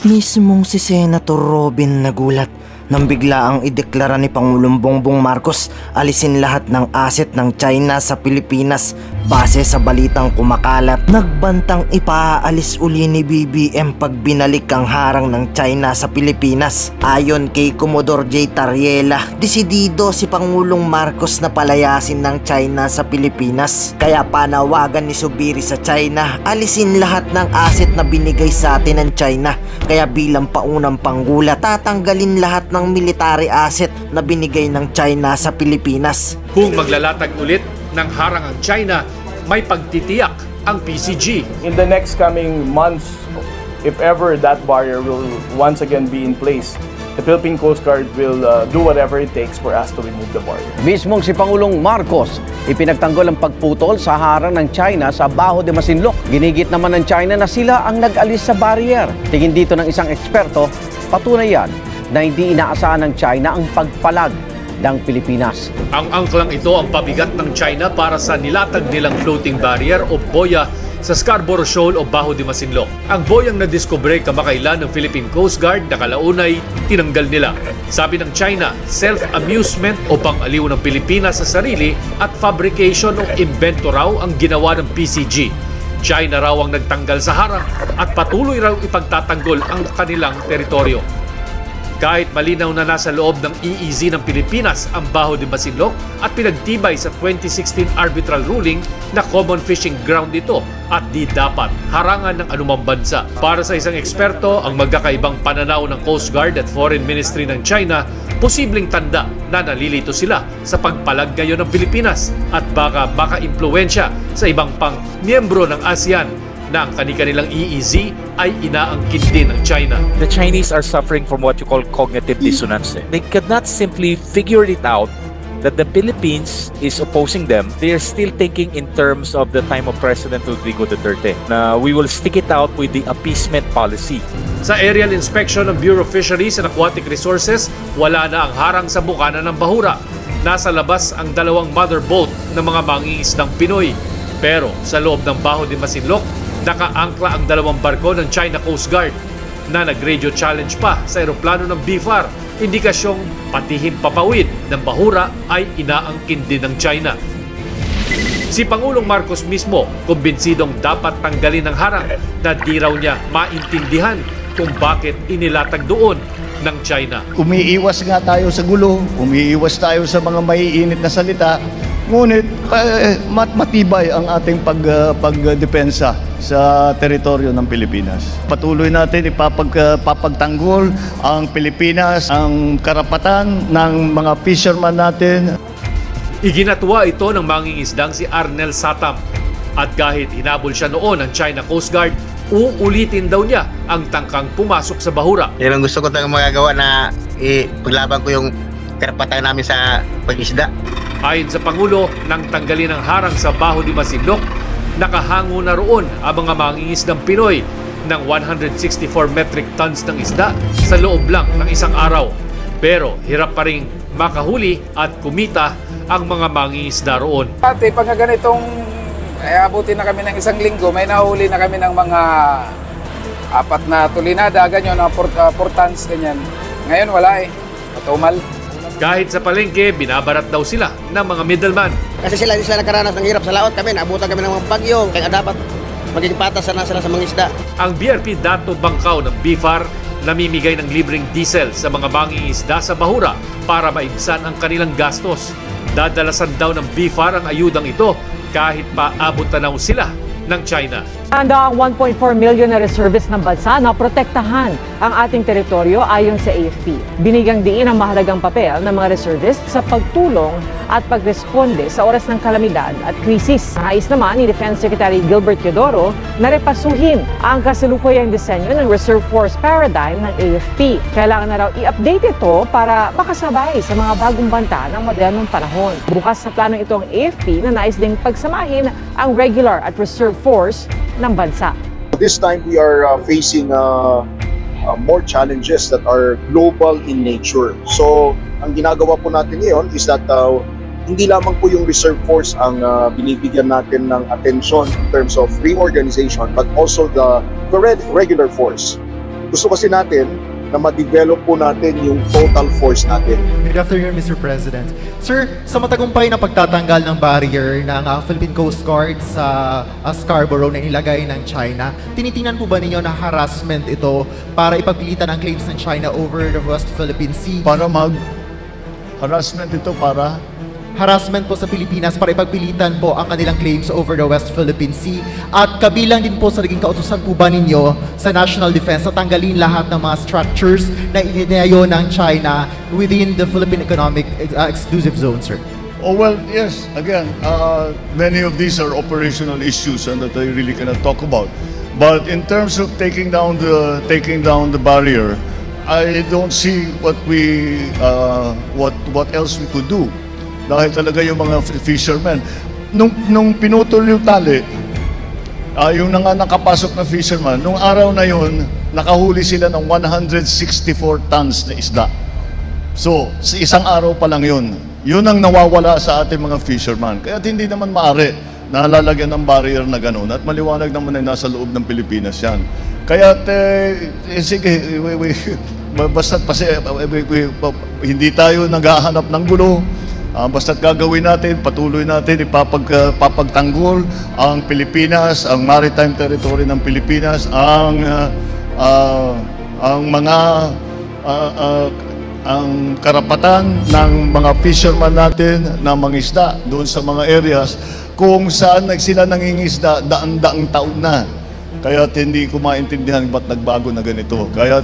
Mismong si Senator Robin nagulat nang biglaang ideklara ni Pangulong Bongbong Marcos alisin lahat ng asset ng China sa Pilipinas base sa balitang kumakalat. Nagbantang ipaalis uli ni BBM pag binalik ang harang ng China sa Pilipinas. Ayon kay Commodore J. Tariela, desidido si Pangulong Marcos na palayasin ng China sa Pilipinas. Kaya panawagan ni Zubiri sa China, alisin lahat ng asset na binigay sa atin ng China. Kaya bilang paunang panggulat, tatanggalin lahat ng military asset na binigay ng China sa Pilipinas. Kung maglalatag ulit ng harang ang China, may pagtitiyak ang PCG. In the next coming months, if ever that barrier will once again be in place, the Philippine Coast Guard will do whatever it takes for us to remove the barrier. Mismong si Pangulong Marcos, ipinagtanggol ang pagputol sa harang ng China sa Bajo de Masinloc. Ginigit naman ng China na sila ang nag-alis sa barrier. Tingin dito ng isang eksperto, patunay yan na hindi inaasahan ng China ang pagpalag ng Pilipinas. Ang angklang ito ang pabigat ng China para sa nilatag nilang floating barrier o boya sa Scarborough Shoal o Bajo de Masinloc. Ang boyang nadiskubre kamakailan ng Philippine Coast Guard na kalaunay tinanggal nila. Sabi ng China, self-amusement o pang-aliw ng Pilipinas sa sarili at fabrication o invento raw ang ginawa ng PCG. China raw ang nagtanggal sa harang at patuloy raw ipagtatanggol ang kanilang teritoryo. Kahit malinaw na nasa loob ng EEZ ng Pilipinas ang Bajo de Masinloc at pinagtibay sa 2016 arbitral ruling na common fishing ground ito at di dapat harangan ng anumang bansa. Para sa isang eksperto, ang magkakaibang pananaw ng Coast Guard at Foreign Ministry ng China, posibleng tanda na nalilito sila sa pagpalag ngayon ng Pilipinas at baka impluwensya sa ibang pang miyembro ng ASEAN na ang kanilang EEZ ay inaangkin din ng China. The Chinese are suffering from what you call cognitive dissonance. They cannot simply figure it out that the Philippines is opposing them. They are still thinking in terms of the time of President Rodrigo Duterte. Na we will stick it out with the appeasement policy. Sa aerial inspection ng Bureau of Fisheries and Aquatic Resources, wala na ang harang sa bukana ng Bahura. Nasa labas ang dalawang mother boat ng mga mangingisdang Pinoy. Pero sa loob ng Bajo de Masinloc, nakaangkla ang dalawang barko ng China Coast Guard na nag-radio challenge pa sa eroplano ng BFAR. Indikasyong patihim papawid ng Bahura ay inaangkin din ng China. Si Pangulong Marcos mismo, kumbinsidong dapat tanggalin ang harang na di raw niya maintindihan kung bakit inilatag doon ng China. Umiiwas nga tayo sa gulo, umiiwas tayo sa mga maiinit na salita, ngunit matibay ang ating pagdepensa sa teritoryo ng Pilipinas. Patuloy natin ipapagtanggol ang Pilipinas, ang karapatan ng mga fisherman natin. Iginatwa ito ng mangingisdang si Arnel Satam. At kahit hinabol siya noon ng China Coast Guard, uulitin daw niya ang tangkang pumasok sa Bahura. Yan ang gusto ko tayong magagawa na paglaban ko yung karapatan namin sa pag-isda. Ayon sa Pangulo, nang tanggalin ang harang sa Bajo de Masinloc, nakahango na roon ang mga mangingisdang Pinoy ng 164 metric tons ng isda sa loob lang ng isang araw. Pero hirap pa rin makahuli at kumita ang mga mangingisda roon. Pati pagka ganitong abutin na kami ng isang linggo, may nahuli na kami ng mga 4 na tulinada, ganyan, 4 tons, ganyan. Ngayon wala matumal. Kahit sa palengke, binabarat daw sila ng mga middleman. Kasi sila hindi sila nakaranas ng hirap sa laot kami, naabutan kami ng mga bagyo, kaya dapat maging patas na sila sa mga isda. Ang BRP Dato Bangkaw ng BFAR namimigay ng libreng diesel sa mga mangingisda sa Bahura para maibsan ang kanilang gastos. Dadalasan daw ng BFAR ang ayudang ito kahit pa abot tanaw sila ng China. Handa ang 1.4 million na reservists ng bansa na protektahan ang ating teritoryo ayon sa AFP. Binigyang diin ang mahalagang papel ng mga reservists sa pagtulong at pagresponde sa oras ng kalamidad at krisis. Nais naman ni Defense Secretary Gilbert Teodoro na repasuhin ang kasalukuyang disenyo ng Reserve Force Paradigm ng AFP. Kailangan na raw i-update ito para makasabay sa mga bagong banta ng modernong panahon. Bukas sa plano ito ang AFP na nais ding pagsamahin ang regular at reserve force ng bansa. This time we are facing more challenges that are global in nature. So, ang ginagawa po natin ngayon is that hindi lamang po yung reserve force ang binibigyan natin ng attention in terms of reorganization, but also the regular force. gusto kasi natin na ma-develop po natin yung total force natin. Good afternoon, Mr. President. Sir, sa matagumpay na pagtatanggal ng barrier ng Philippine Coast Guard sa Scarborough na ilagay ng China, tinitingnan po ba ninyo na harassment ito para ipagpilitan ang claims ng China over the West Philippine Sea? Para harassment ito para? Harassment po sa Pilipinas para ipagpilitan po ang kanilang claims over the West Philippine Sea. At kabilang din po sa naging kautusan po ba ninyo sa National Defense na tanggalin lahat ng mga structures na ininayo ng China within the Philippine Economic Exclusive Zone, sir? Oh, well, yes. Again, many of these are operational issues and that I really cannot talk about. But in terms of taking down the barrier, I don't see what else we could do. Dahil talaga yung mga fishermen, nung pinutol yung tali, yung nakapasok na fisherman, nung araw na yun, nakahuli sila ng 164 tons na isda. So, sa isang araw pa lang yun. Yun ang nawawala sa ating mga fisherman. Kaya hindi naman maaari na lalagyan ng barrier na gano'n. At maliwanag naman ay nasa loob ng Pilipinas yan. Kaya, sige, basta't hindi tayo naghahanap ng gulo. Basta't gagawin natin, patuloy natin, ipapagtanggol ang Pilipinas, ang maritime territory ng Pilipinas, ang karapatan ng mga fisherman natin na mangisda doon sa mga areas kung saan sila nangingisda daan-daang taon na. Kaya hindi ko maintindihan ba't nagbago na ganito. Kaya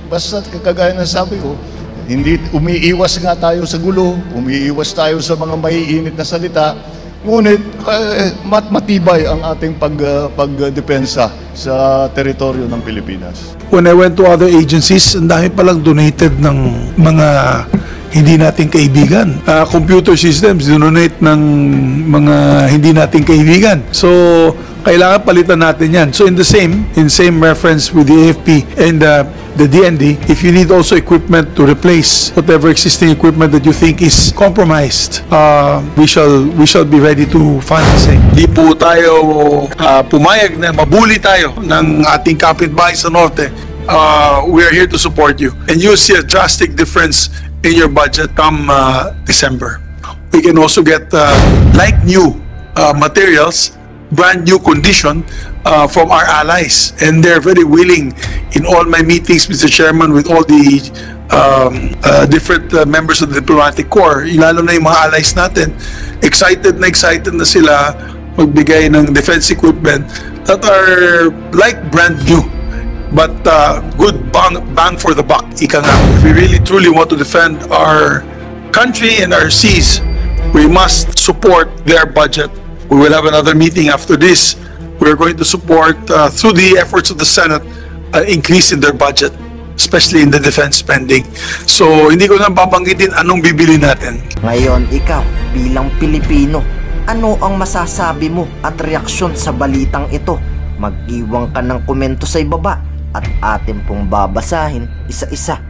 basta't kagaya na sabi ko, hindi umiiwas nga tayo sa gulo, umiiwas tayo sa mga maiinit na salita, ngunit matibay ang ating pagdepensa sa teritoryo ng Pilipinas. When I went to other agencies, ang dami palang donated ng mga hindi nating kaibigan. Computer systems, donate ng mga hindi nating kaibigan. So, kailangan palitan natin yan. So, in same reference with the AFP and the DND, if you need also equipment to replace whatever existing equipment that you think is compromised, we shall be ready to fund the same. Di po tayo pumayag na mabuli tayo ng ating kapitbahay sa norte. We are here to support you. And you'll see a drastic difference in your budget come December. We can also get like new materials, brand new condition from our allies, and they're very willing. In all my meetings, Mr. Chairman, with all the different members of the diplomatic corps, lalo na yung mga allies natin, excited na sila magbigay ng defense equipment that are like brand new, but good bang for the buck. Ika nga, if we really truly want to defend our country and our seas, we must support their budget. We will have another meeting after this. We're going to support, through the efforts of the Senate, increase in their budget, especially in the defense spending. So, hindi ko na babanggitin anong bibili natin. Ngayon, ikaw, bilang Pilipino, ano ang masasabi mo at reaksyon sa balitang ito? Mag-iwan ka ng komento sa ibaba at atin pong babasahin isa-isa.